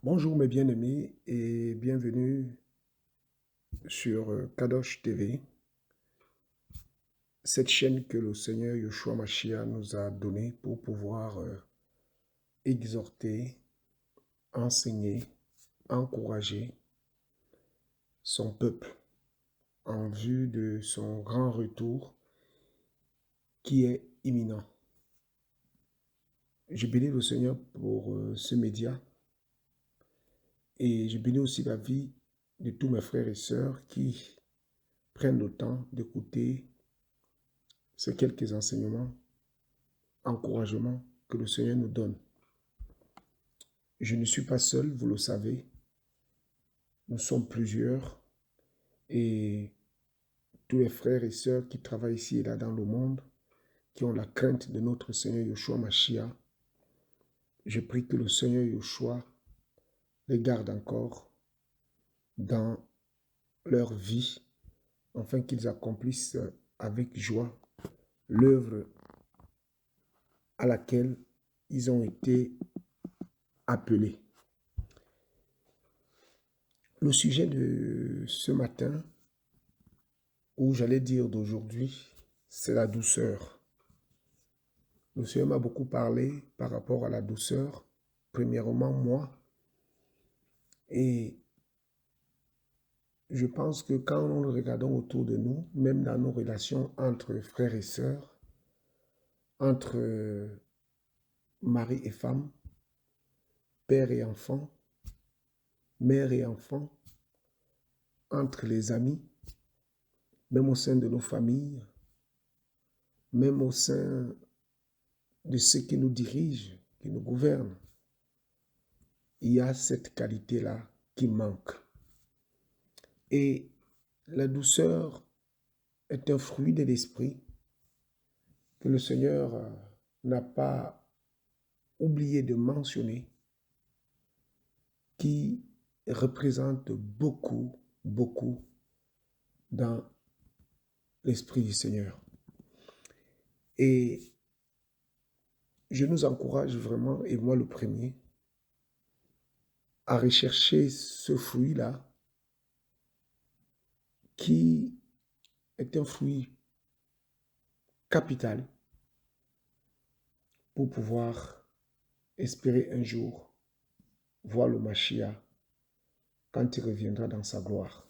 Bonjour mes bien-aimés et bienvenue sur Kadosh TV, cette chaîne que le Seigneur Yeshua Mashiach nous a donnée pour pouvoir exhorter, enseigner, encourager son peuple en vue de son grand retour qui est imminent. Je bénis le Seigneur pour ce média et je bénis aussi la vie de tous mes frères et sœurs qui prennent le temps d'écouter ces quelques enseignements, encouragements que le Seigneur nous donne. Je ne suis pas seul, vous le savez. Nous sommes plusieurs et tous les frères et sœurs qui travaillent ici et là dans le monde, qui ont la crainte de notre Seigneur Yeshua Mashiach. Je prie que le Seigneur Yeshua les garde encore dans leur vie, afin qu'ils accomplissent avec joie l'œuvre à laquelle ils ont été appelés. Le sujet de ce matin, ou j'allais dire d'aujourd'hui, c'est la douceur. Le Seigneur m'a beaucoup parlé par rapport à la douceur, premièrement moi, et je pense que quand nous regardons autour de nous, même dans nos relations entre frères et sœurs, entre mari et femme, père et enfant, mère et enfant, entre les amis, même au sein de nos familles, même au sein de ceux qui nous dirigent, qui nous gouvernent, il y a cette qualité-là qui manque. Et la douceur est un fruit de l'esprit que le Seigneur n'a pas oublié de mentionner, qui représente beaucoup, beaucoup dans l'esprit du Seigneur. Et je nous encourage vraiment, et moi le premier, à rechercher ce fruit-là qui est un fruit capital pour pouvoir espérer un jour voir le Mashiach quand il reviendra dans sa gloire.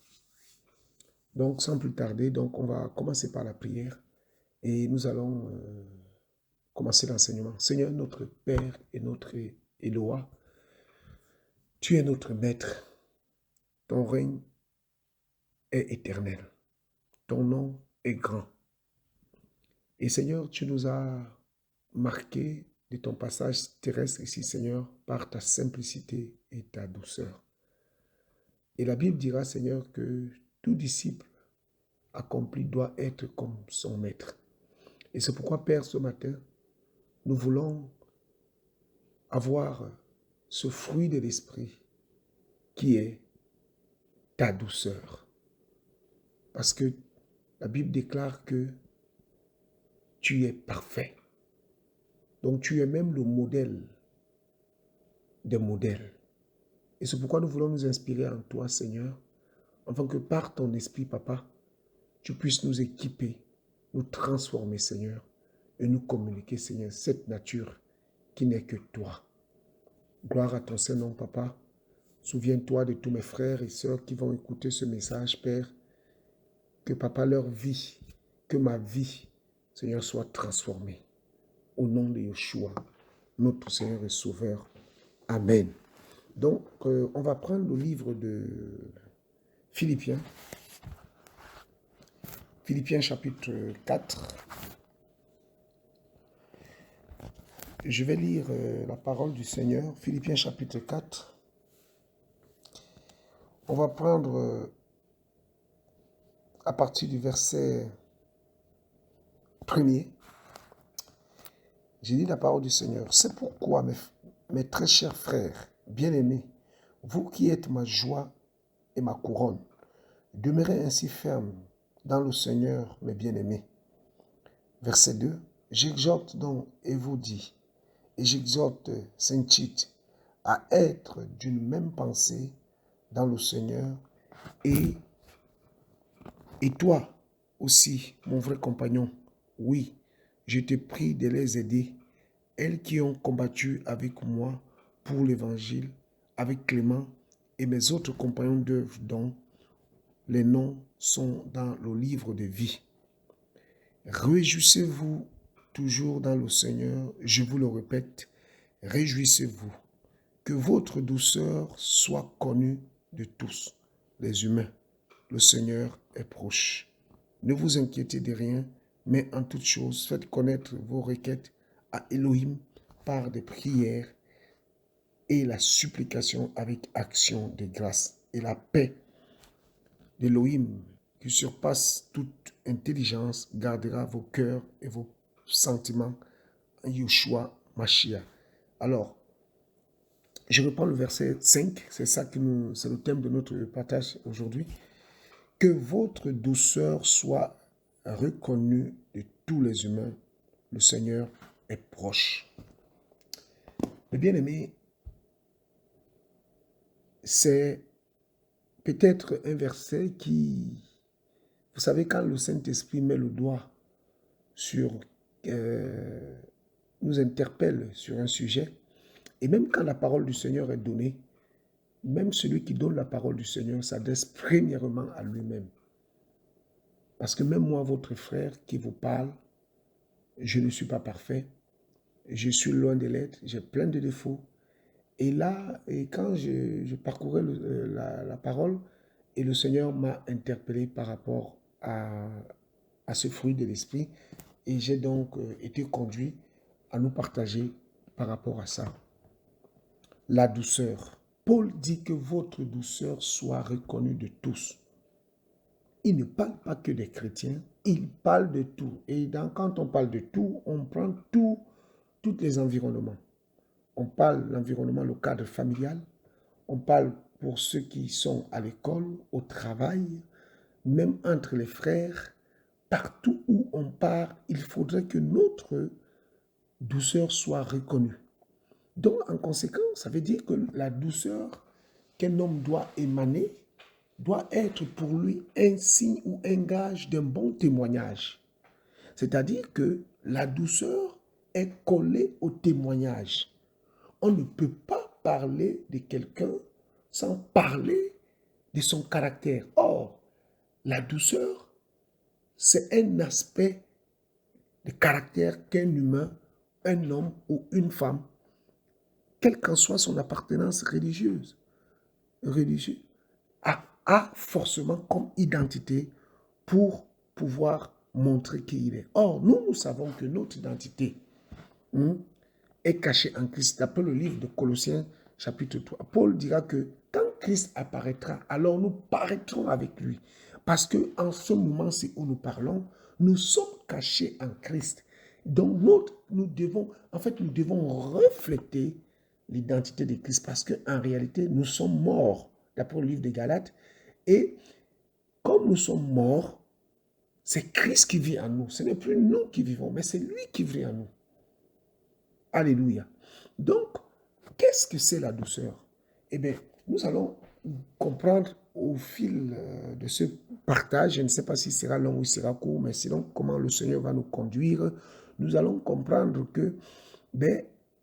Donc, sans plus tarder, donc on va commencer par la prière et nous allons commencer l'enseignement. Seigneur, notre Père et notre Éloi, tu es notre Maître. Ton règne est éternel. Ton nom est grand. Et Seigneur, tu nous as marqué de ton passage terrestre ici, Seigneur, par ta simplicité et ta douceur. Et la Bible dira, Seigneur, que tout disciple accompli doit être comme son maître. Et c'est pourquoi, Père, ce matin, nous voulons avoir ce fruit de l'esprit qui est ta douceur. Parce que la Bible déclare que tu es parfait. Donc tu es même le modèle des modèles. Et c'est pourquoi nous voulons nous inspirer en toi, Seigneur, afin que par ton esprit, Papa, tu puisses nous équiper, nous transformer, Seigneur, et nous communiquer, Seigneur, cette nature qui n'est que toi. Gloire à ton Saint-Nom, Papa. Souviens-toi de tous mes frères et sœurs qui vont écouter ce message, Père. Que, Papa, leur vie, que ma vie, Seigneur, soit transformée. Au nom de Yeshua, notre Seigneur et Sauveur. Amen. Donc, on va prendre le livre de Philippiens. Philippiens chapitre 4. Je vais lire la parole du Seigneur. Philippiens chapitre 4. On va prendre à partir du verset 1er. J'ai dit la parole du Seigneur. C'est pourquoi, mes très chers frères, bien-aimés, vous qui êtes ma joie et ma couronne, demeurez ainsi fermes dans le Seigneur, mes bien-aimés. Verset 2. J'exhorte donc et vous dis, et j'exhorte Saint Tite à être d'une même pensée dans le Seigneur, et toi aussi, mon vrai compagnon, oui, je te prie de les aider, elles qui ont combattu avec moi pour l'Évangile, avec Clément et mes autres compagnons d'œuvre dont les noms sont dans le livre de vie. Réjouissez-vous toujours dans le Seigneur, je vous le répète, réjouissez-vous. Que votre douceur soit connue de tous les humains. Le Seigneur est proche. Ne vous inquiétez de rien, mais en toute chose, faites connaître vos requêtes à Elohim par des prières et la supplication avec action de grâce. Et la paix d'Elohim, qui surpasse toute intelligence, gardera vos cœurs et vos sentiments en Yeshua Mashiach. Alors, je reprends le verset 5, c'est le thème de notre partage aujourd'hui. Que votre douceur soit reconnue de tous les humains. Le Seigneur est proche. Mais bien aimé, c'est peut-être un verset qui, vous savez, quand le Saint-Esprit met le doigt sur, nous interpelle sur un sujet, et même quand la parole du Seigneur est donnée, même celui qui donne la parole du Seigneur s'adresse premièrement à lui-même. Parce que même moi, votre frère qui vous parle, je ne suis pas parfait. Je suis loin de l'être. J'ai plein de défauts. Et là, quand je parcourais la parole, et le Seigneur m'a interpellé par rapport à ce fruit de l'esprit, et j'ai donc été conduit à nous partager par rapport à ça. La douceur. Paul dit que votre douceur soit reconnue de tous. Il ne parle pas que des chrétiens, il parle de tout. Et quand on parle de tout, on prend tous les environnements. On parle de l'environnement, le cadre familial. On parle pour ceux qui sont à l'école, au travail, même entre les frères. Partout où on part, il faudrait que notre douceur soit reconnue. Donc, en conséquence, ça veut dire que la douceur qu'un homme doit émaner doit être pour lui un signe ou un gage d'un bon témoignage. C'est-à-dire que la douceur est collée au témoignage. On ne peut pas parler de quelqu'un sans parler de son caractère. Or, la douceur, c'est un aspect de caractère qu'un humain, un homme ou une femme, quelle qu'en soit son appartenance religieuse, a forcément comme identité pour pouvoir montrer qui il est. Or, nous savons que notre identité est cachée en Christ. D'après le livre de Colossiens, chapitre 3, Paul dira que quand Christ apparaîtra, alors nous paraîtrons avec lui. Parce qu'en ce moment-ci où nous parlons, nous sommes cachés en Christ. Donc, nous devons refléter l'identité de Christ parce qu'en réalité, nous sommes morts, d'après le livre de Galates. Et comme nous sommes morts, c'est Christ qui vit en nous. Ce n'est plus nous qui vivons, mais c'est lui qui vit en nous. Alléluia. Donc, qu'est-ce que c'est la douceur? Eh bien, nous allons comprendre au fil de ce partage. Je ne sais pas si sera long ou sera court, mais sinon, comment le Seigneur va nous conduire. Nous allons comprendre que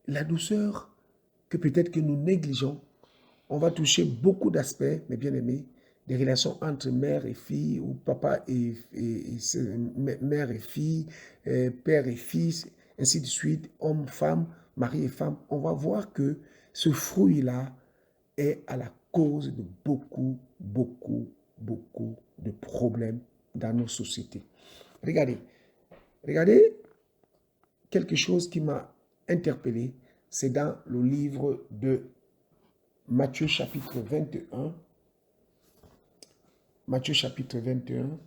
la douceur, que peut-être que nous négligeons, on va toucher beaucoup d'aspects, mes bien-aimés, des relations entre mère et fille, ou papa et mère et fille, père et fils, ainsi de suite, homme, femme, mari et femme. On va voir que ce fruit-là est à la cause de beaucoup de problèmes dans nos sociétés. Regardez quelque chose qui m'a interpellé, c'est dans le livre de Matthieu chapitre 21. Matthieu chapitre 21.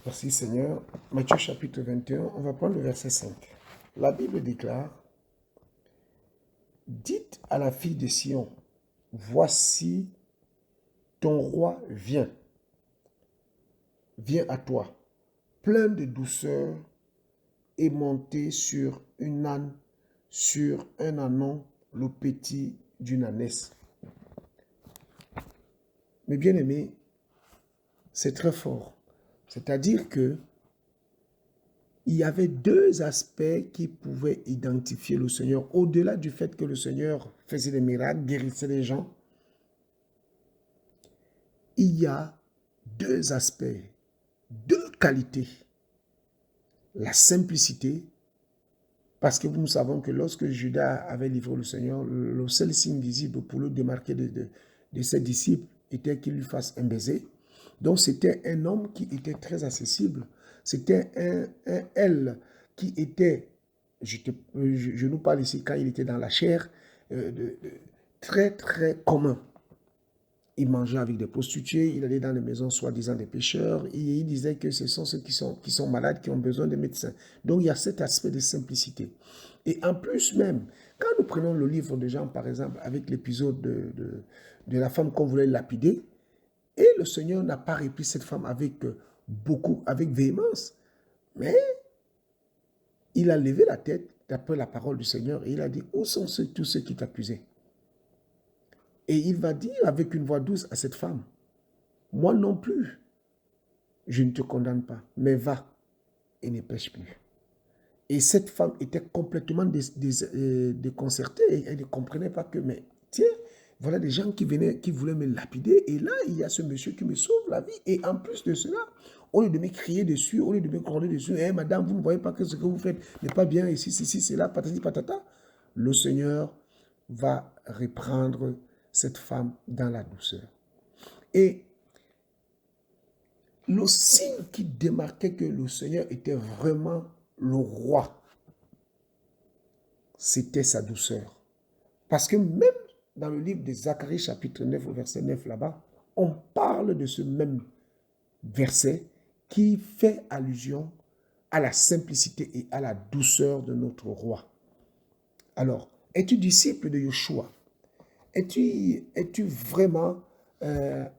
Merci Seigneur. Matthieu chapitre 21, on va prendre le verset 5. La Bible déclare: dites à la fille de Sion, voici ton roi vient à toi. plein de douceur, est monté sur une âne, sur un ânon, le petit d'une ânesse. Mais bien aimé, c'est très fort. C'est-à-dire que il y avait deux aspects qui pouvaient identifier le Seigneur. Au-delà du fait que le Seigneur faisait des miracles, guérissait les gens, il y a deux aspects, deux qualités. La simplicité, parce que nous savons que lorsque Judas avait livré le Seigneur, le seul signe visible pour le démarquer de ses disciples était qu'il lui fasse un baiser. Donc c'était un homme qui était très accessible. C'était un elle qui était, je nous parle ici quand il était dans la chair, très très commun. Il mangeait avec des prostituées, il allait dans les maisons soi-disant des pécheurs, et il disait que ce sont ceux qui sont malades qui ont besoin de médecins. Donc il y a cet aspect de simplicité. Et en plus même, quand nous prenons le livre de Jean, par exemple, avec l'épisode de la femme qu'on voulait lapider, et le Seigneur n'a pas répris cette femme avec véhémence, mais il a levé la tête d'après la parole du Seigneur et il a dit, où sont tous ceux qui t'accusaient? Et il va dire avec une voix douce à cette femme, moi non plus, je ne te condamne pas, mais va et ne pêche plus. Et cette femme était complètement déconcertée et elle ne comprenait pas que, mais tiens, voilà des gens qui venaient, qui voulaient me lapider et là, il y a ce monsieur qui me sauve la vie. Et en plus de cela, au lieu de me crier dessus, au lieu de me gronder dessus, hey, madame, vous ne voyez pas que ce que vous faites n'est pas bien, ici, ceci, c'est là, patati patata, le Seigneur va reprendre cette femme dans la douceur. Et le signe qui démarquait que le Seigneur était vraiment le roi, c'était sa douceur. Parce que même dans le livre de Zacharie, chapitre 9, au verset 9, là-bas, on parle de ce même verset qui fait allusion à la simplicité et à la douceur de notre roi. Alors, es-tu disciple de Yeshua? Es-tu vraiment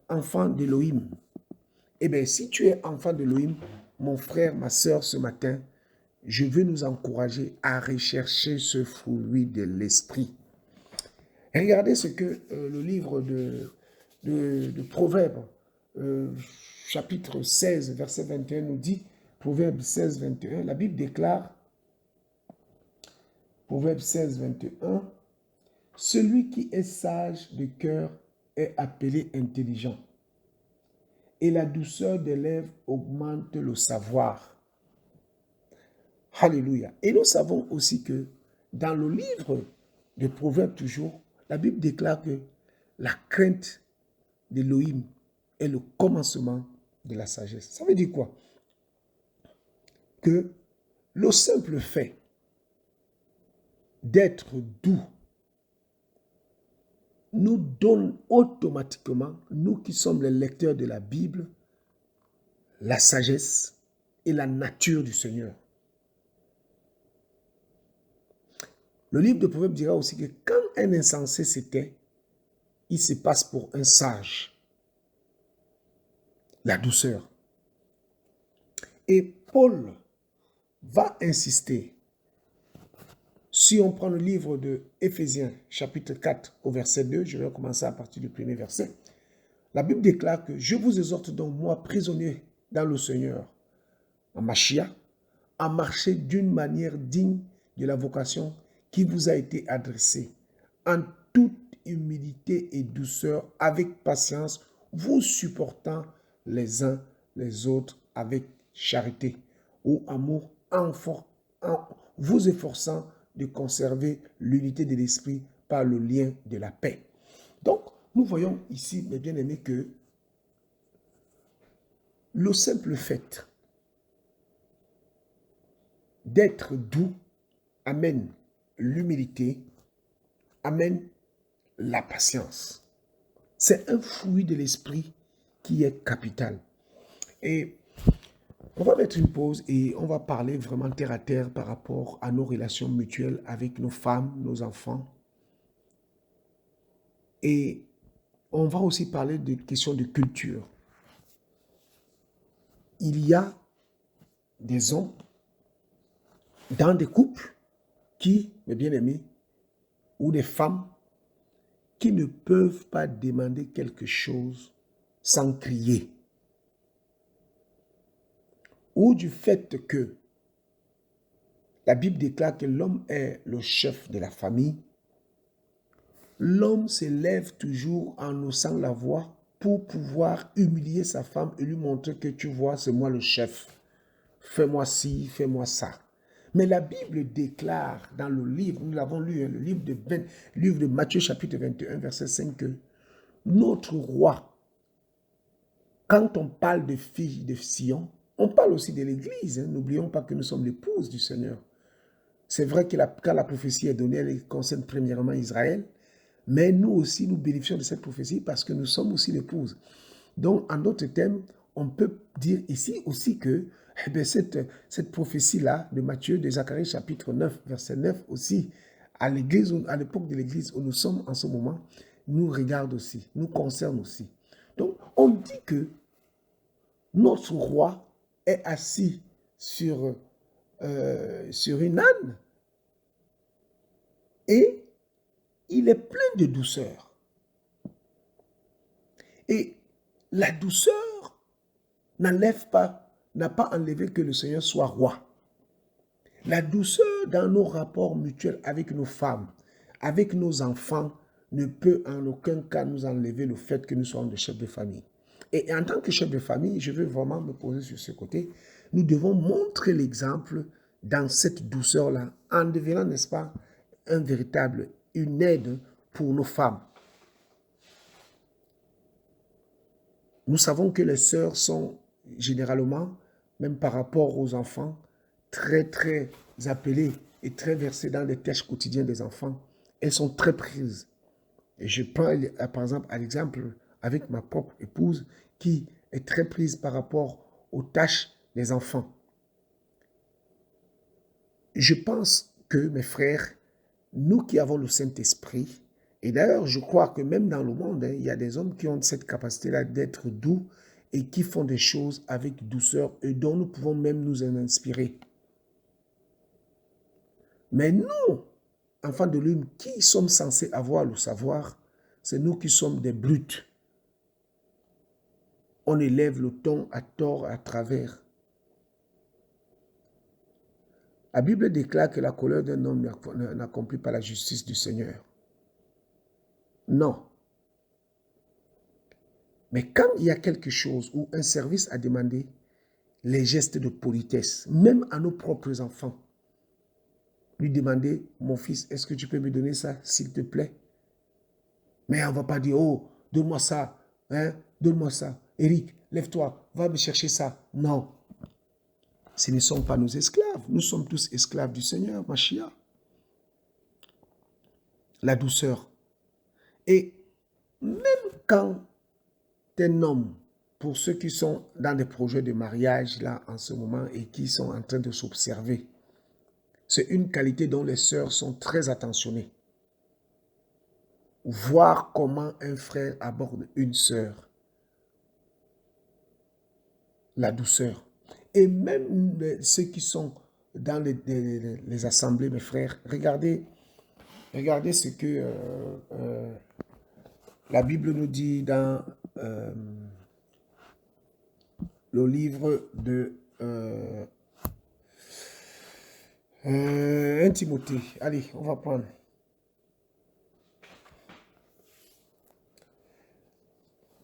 enfant d'Élohim? Eh bien, si tu es enfant d'Élohim, mon frère, ma soeur, ce matin, je veux nous encourager à rechercher ce fruit de l'esprit. Regardez ce que le livre de Proverbes, chapitre 16, verset 21 nous dit. Proverbes 16, 21, la Bible déclare, Proverbes 16, 21, « Celui qui est sage de cœur est appelé intelligent, et la douceur des lèvres augmente le savoir. » Alléluia. Et nous savons aussi que dans le livre de Proverbes toujours, la Bible déclare que la crainte d'Élohim est le commencement de la sagesse. Ça veut dire quoi? Que le simple fait d'être doux nous donne automatiquement, nous qui sommes les lecteurs de la Bible, la sagesse et la nature du Seigneur. Le livre de Proverbes dira aussi que quand un insensé se tait, il se passe pour un sage. La douceur. Et Paul va insister. Si on prend le livre de Éphésiens, chapitre 4, au verset 2, je vais commencer à partir du premier verset. La Bible déclare que je vous exhorte donc, moi, prisonnier dans le Seigneur, en Mashiach, à marcher d'une manière digne de la vocation qui vous a été adressée, en toute humilité et douceur, avec patience, vous supportant les uns les autres avec charité ou amour, vous efforçant de conserver l'unité de l'esprit par le lien de la paix. Donc, nous voyons ici, mes bien-aimés, que le simple fait d'être doux amène l'humilité, amène la patience. C'est un fruit de l'esprit qui est capital. Et on va mettre une pause et on va parler vraiment terre à terre par rapport à nos relations mutuelles avec nos femmes, nos enfants. Et on va aussi parler de questions de culture. Il y a des hommes dans des couples qui, mes bien-aimés, ou des femmes qui ne peuvent pas demander quelque chose sans crier. Ou du fait que la Bible déclare que l'homme est le chef de la famille, l'homme s'élève toujours en haussant la voix pour pouvoir humilier sa femme et lui montrer que tu vois, c'est moi le chef. Fais-moi ci, fais-moi ça. Mais la Bible déclare dans le livre, nous l'avons lu, le livre de Matthieu chapitre 21, verset 5, que notre roi, quand on parle de fille de Sion, on parle aussi de l'Église. N'oublions pas que nous sommes l'épouse du Seigneur. C'est vrai que quand la prophétie est donnée, elle concerne premièrement Israël, mais nous aussi, nous bénéficions de cette prophétie parce que nous sommes aussi l'épouse. Donc, en d'autres termes, on peut dire ici aussi que cette prophétie-là de Matthieu, de Zacharie chapitre 9, verset 9 aussi, à l'église, à l'époque de l'église où nous sommes en ce moment, nous regarde aussi, nous concerne aussi. Donc, on dit que notre roi est assis sur une âne et il est plein de douceur. Et la douceur n'a pas enlevé que le Seigneur soit roi. La douceur dans nos rapports mutuels avec nos femmes, avec nos enfants, ne peut en aucun cas nous enlever le fait que nous sommes des chefs de famille. Et en tant que chef de famille, je veux vraiment me poser sur ce côté. Nous devons montrer l'exemple dans cette douceur-là, en devenant, n'est-ce pas, une aide pour nos femmes. Nous savons que les sœurs sont généralement, même par rapport aux enfants, très, très appelées et très versées dans les tâches quotidiennes des enfants. Elles sont très prises. Et je prends, par exemple, à l'exemple avec ma propre épouse qui est très prise par rapport aux tâches des enfants. Je pense que, mes frères, nous qui avons le Saint-Esprit, et d'ailleurs, je crois que même dans le monde, il y a des hommes qui ont cette capacité-là d'être doux et qui font des choses avec douceur et dont nous pouvons même nous en inspirer. Mais nous, enfants de l'homme, qui sommes censés avoir le savoir, c'est nous qui sommes des brutes. On élève le ton à tort, à travers. La Bible déclare que la colère d'un homme n'accomplit pas la justice du Seigneur. Non. Mais quand il y a quelque chose ou un service à demander, les gestes de politesse, même à nos propres enfants, lui demander, mon fils, est-ce que tu peux me donner ça, s'il te plaît? Mais on ne va pas dire, oh, donne-moi ça, hein, donne-moi ça. Eric, lève-toi, va me chercher ça. Non. Ce ne sont pas nos esclaves. Nous sommes tous esclaves du Seigneur, Mashiach. La douceur. Et même quand un homme, pour ceux qui sont dans des projets de mariage là en ce moment et qui sont en train de s'observer, c'est une qualité dont les sœurs sont très attentionnées. Voir comment un frère aborde une sœur. La douceur. Et même ceux qui sont dans les assemblées, mes frères, regardez ce que la Bible nous dit dans le livre de 1 Timothée. Allez, on va prendre.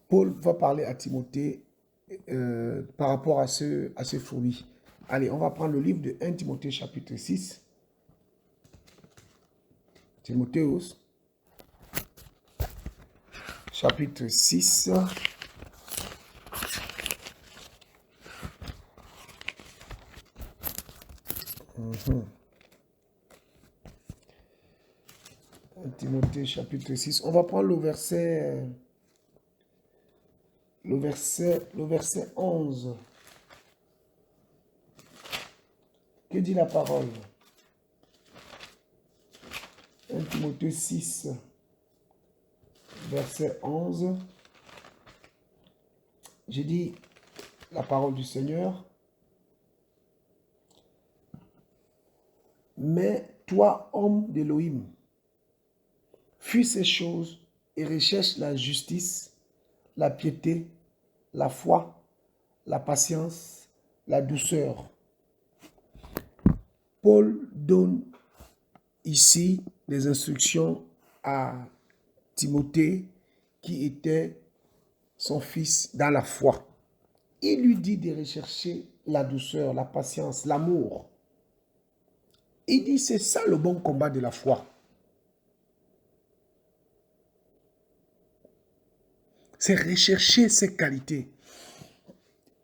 Paul va parler à Timothée par rapport à ce fruit. Allez, on va prendre le livre de 1 Timothée chapitre 6. Timotheus, chapitre 6. Timothée chapitre 6. On va prendre le verset 11. Que dit la parole? 1 Timothée 6, verset 11. J'ai dit la parole du Seigneur. Mais toi, homme d'Élohim, fuis ces choses et recherche la justice, la piété, la foi, la patience, la douceur. Paul donne ici des instructions à Timothée qui était son fils dans la foi. Il lui dit de rechercher la douceur, la patience, l'amour. Il dit c'est ça le bon combat de la foi. C'est rechercher ces qualités.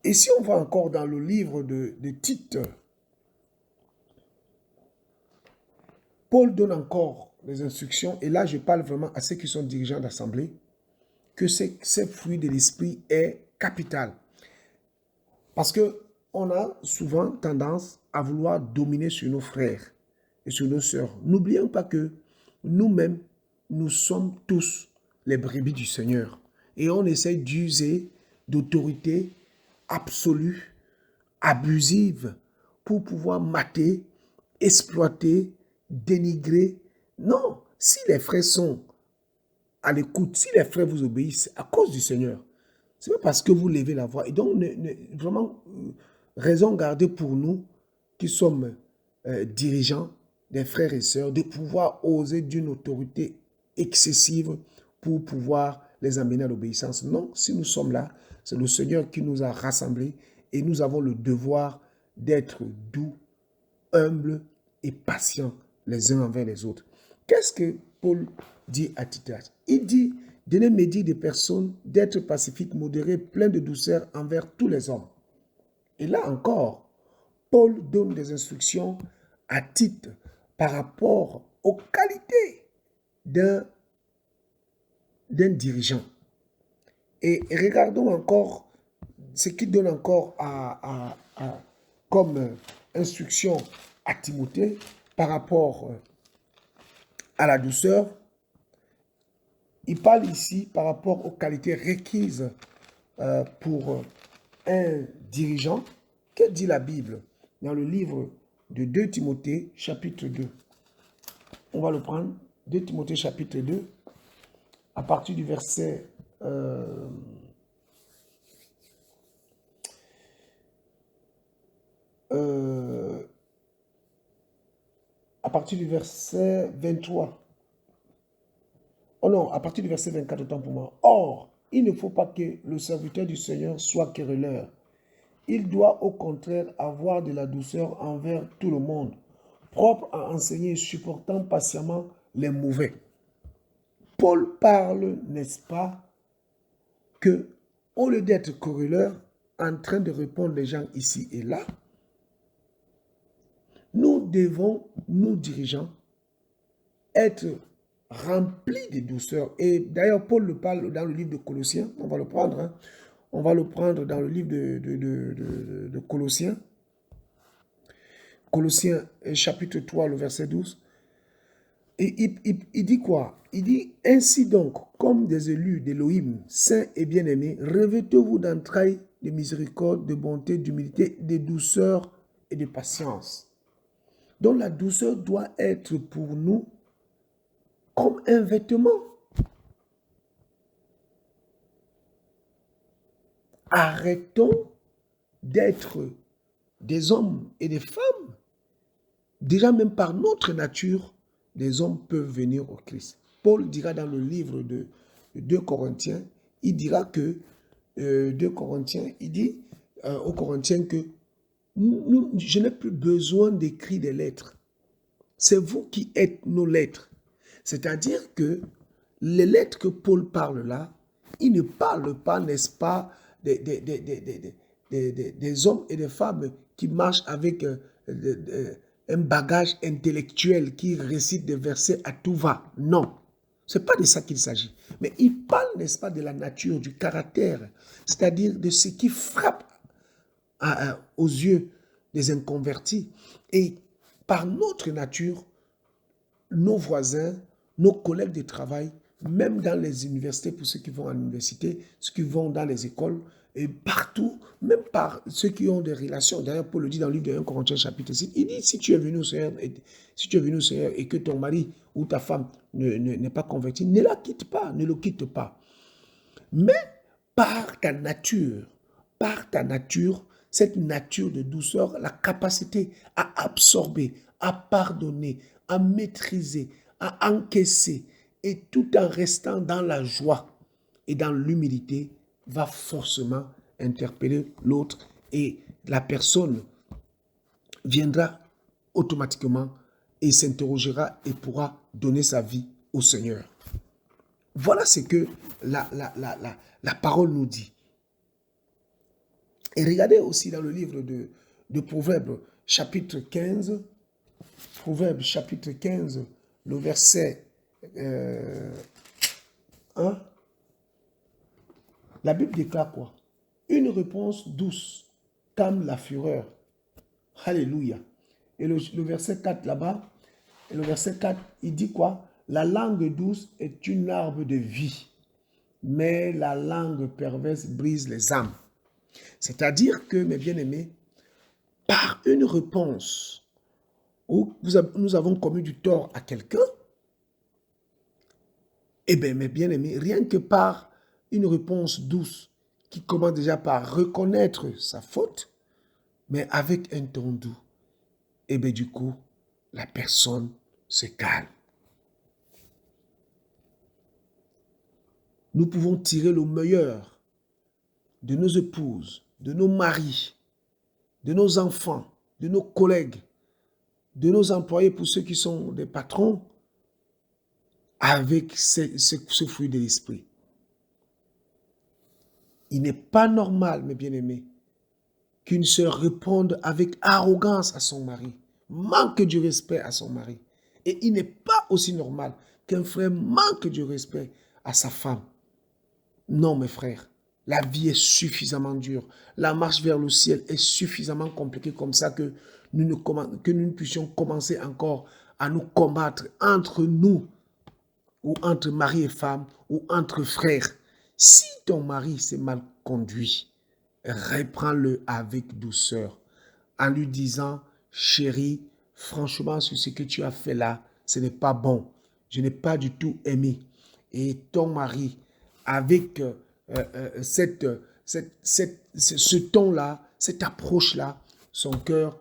Et si on va encore dans le livre de Tite, Paul donne encore les instructions, et là je parle vraiment à ceux qui sont dirigeants d'assemblée, que ce fruit de l'esprit est capital. Parce qu'on a souvent tendance à vouloir dominer sur nos frères et sur nos sœurs. N'oublions pas que nous-mêmes, nous sommes tous les brebis du Seigneur. Et on essaie d'user d'autorité absolue, abusive, pour pouvoir mater, exploiter, dénigrer. Non, si les frères sont à l'écoute, si les frères vous obéissent, à cause du Seigneur, c'est pas parce que vous levez la voix. Et donc, vraiment, raison gardée pour nous qui sommes dirigeants, des frères et sœurs, de pouvoir oser d'une autorité excessive pour pouvoir les amener à l'obéissance. Non, si nous sommes là, c'est le Seigneur qui nous a rassemblés et nous avons le devoir d'être doux, humbles et patients les uns envers les autres. Qu'est-ce que Paul dit à Tite? Il dit de ne médire des personnes, d'être pacifique, modéré, plein de douceur envers tous les hommes. Et là encore, Paul donne des instructions à Tite par rapport aux qualités d'un dirigeant. Et regardons encore ce qu'il donne encore comme instruction à Timothée par rapport à la douceur. Il parle ici par rapport aux qualités requises pour un dirigeant. Que dit la Bible dans le livre de 2 Timothée, chapitre 2? On va le prendre, 2 Timothée, chapitre 2, à partir du verset... à partir du verset 23. Oh non, à partir du verset 24, autant pour moi. Or, il ne faut pas que le serviteur du Seigneur soit querelleur. Il doit au contraire avoir de la douceur envers tout le monde, propre à enseigner et supportant patiemment les mauvais. Paul parle, n'est-ce pas, que au lieu d'être querelleur, en train de répondre les gens ici et là, nous devons, nous dirigeants, être remplis de douceur. Et d'ailleurs, Paul le parle dans le livre de Colossiens. On va le prendre. Hein. On va le prendre dans le livre de Colossiens. Colossiens, chapitre 3, le verset 12. Et il dit quoi? Il dit, ainsi donc, comme des élus d'Élohim, saints et bien-aimés, revêtez-vous d'entrailles, de miséricorde, de bonté, d'humilité, de douceur et de patience. Donc la douceur doit être pour nous comme un vêtement. Arrêtons d'être des hommes et des femmes. Déjà même par notre nature, les hommes peuvent venir au Christ. Paul dira dans le livre de 2 Corinthiens, il dira que 2 Corinthiens, il dit aux Corinthiens que je n'ai plus besoin d'écrire des lettres. C'est vous qui êtes nos lettres. C'est-à-dire que les lettres que Paul parle là, il ne parle pas, n'est-ce pas, des hommes et des femmes qui marchent avec un bagage intellectuel, qui récite des versets à tout va. Non, ce n'est pas de ça qu'il s'agit. Mais il parle, n'est-ce pas, de la nature, du caractère, c'est-à-dire de ce qui frappe aux yeux des inconvertis. Et par notre nature, nos voisins, nos collègues de travail, même dans les universités, pour ceux qui vont à l'université, ceux qui vont dans les écoles, et partout, même par ceux qui ont des relations. D'ailleurs, Paul le dit dans le livre de 1 Corinthiens chapitre 6, il dit, si tu es venu au Seigneur, et que ton mari ou ta femme n'est pas converti, ne la quitte pas, ne le quitte pas. Mais par ta nature, cette nature de douceur, la capacité à absorber, à pardonner, à maîtriser, à encaisser, et tout en restant dans la joie et dans l'humilité, va forcément interpeller l'autre et la personne viendra automatiquement et s'interrogera et pourra donner sa vie au Seigneur. Voilà ce que la parole nous dit. Et regardez aussi dans le livre de Proverbes, chapitre 15, Proverbes, chapitre 15, le verset 1. La Bible déclare quoi? Une réponse douce calme la fureur. Alléluia. Et le verset 4 là-bas, et le verset 4, il dit quoi? La langue douce est une arme de vie, mais la langue perverse brise les âmes. C'est-à-dire que, mes bien-aimés, par une réponse où nous avons commis du tort à quelqu'un, eh bien, mes bien-aimés, rien que par une réponse douce qui commence déjà par reconnaître sa faute, mais avec un ton doux, eh bien, du coup, la personne se calme. Nous pouvons tirer le meilleur de nos épouses, de nos maris, de nos enfants, de nos collègues, de nos employés pour ceux qui sont des patrons, avec ce fruit de l'esprit. Il n'est pas normal, mes bien-aimés, qu'une sœur réponde avec arrogance à son mari, manque du respect à son mari. Et il n'est pas aussi normal qu'un frère manque du respect à sa femme. Non, mes frères, la vie est suffisamment dure. La marche vers le ciel est suffisamment compliquée comme ça que nous ne puissions commencer encore à nous combattre entre nous, ou entre mari et femme, ou entre frères. Si ton mari s'est mal conduit, reprends-le avec douceur, en lui disant, chérie, franchement, sur ce que tu as fait là, ce n'est pas bon. Je n'ai pas du tout aimé. Et ton mari, avec ce ton-là, cette approche-là, son cœur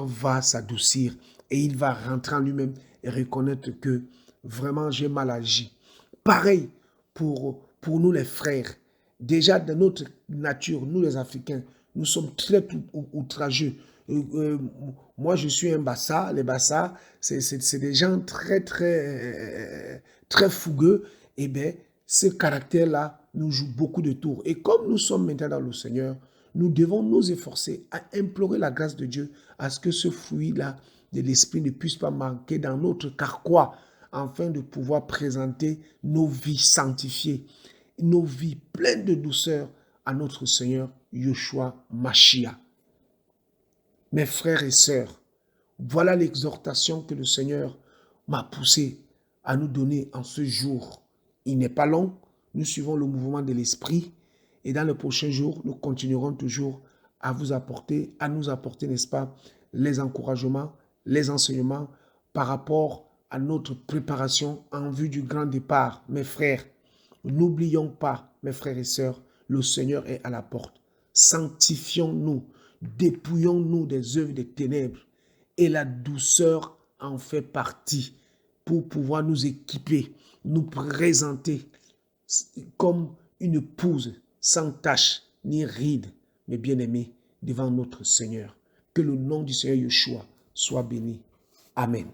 va s'adoucir et il va rentrer en lui-même et reconnaître que vraiment j'ai mal agi. Pareil pour nous les frères. Déjà dans notre nature, nous les Africains, nous sommes très outrageux. Moi, je suis un Bassa. Les Bassa, c'est des gens très fougueux. Eh bien, ce caractère-là nous joue beaucoup de tours. Et comme nous sommes maintenant dans le Seigneur, nous devons nous efforcer à implorer la grâce de Dieu à ce que ce fruit-là de l'esprit ne puisse pas manquer dans notre carquois, afin de pouvoir présenter nos vies sanctifiées, nos vies pleines de douceur à notre Seigneur Yeshua Mashiach. Mes frères et sœurs, voilà l'exhortation que le Seigneur m'a poussé à nous donner en ce jour. Il n'est pas long, nous suivons le mouvement de l'esprit et dans les prochains jours, nous continuerons toujours à nous apporter, n'est-ce pas, les encouragements, les enseignements par rapport à notre préparation en vue du grand départ. Mes frères, n'oublions pas, mes frères et sœurs, le Seigneur est à la porte. Sanctifions-nous, dépouillons-nous des œuvres des ténèbres et la douceur en fait partie pour pouvoir nous équiper, nous présenter comme une épouse sans tache ni ride, mais bien-aimée devant notre Seigneur. Que le nom du Seigneur Yeshua soit béni. Amen.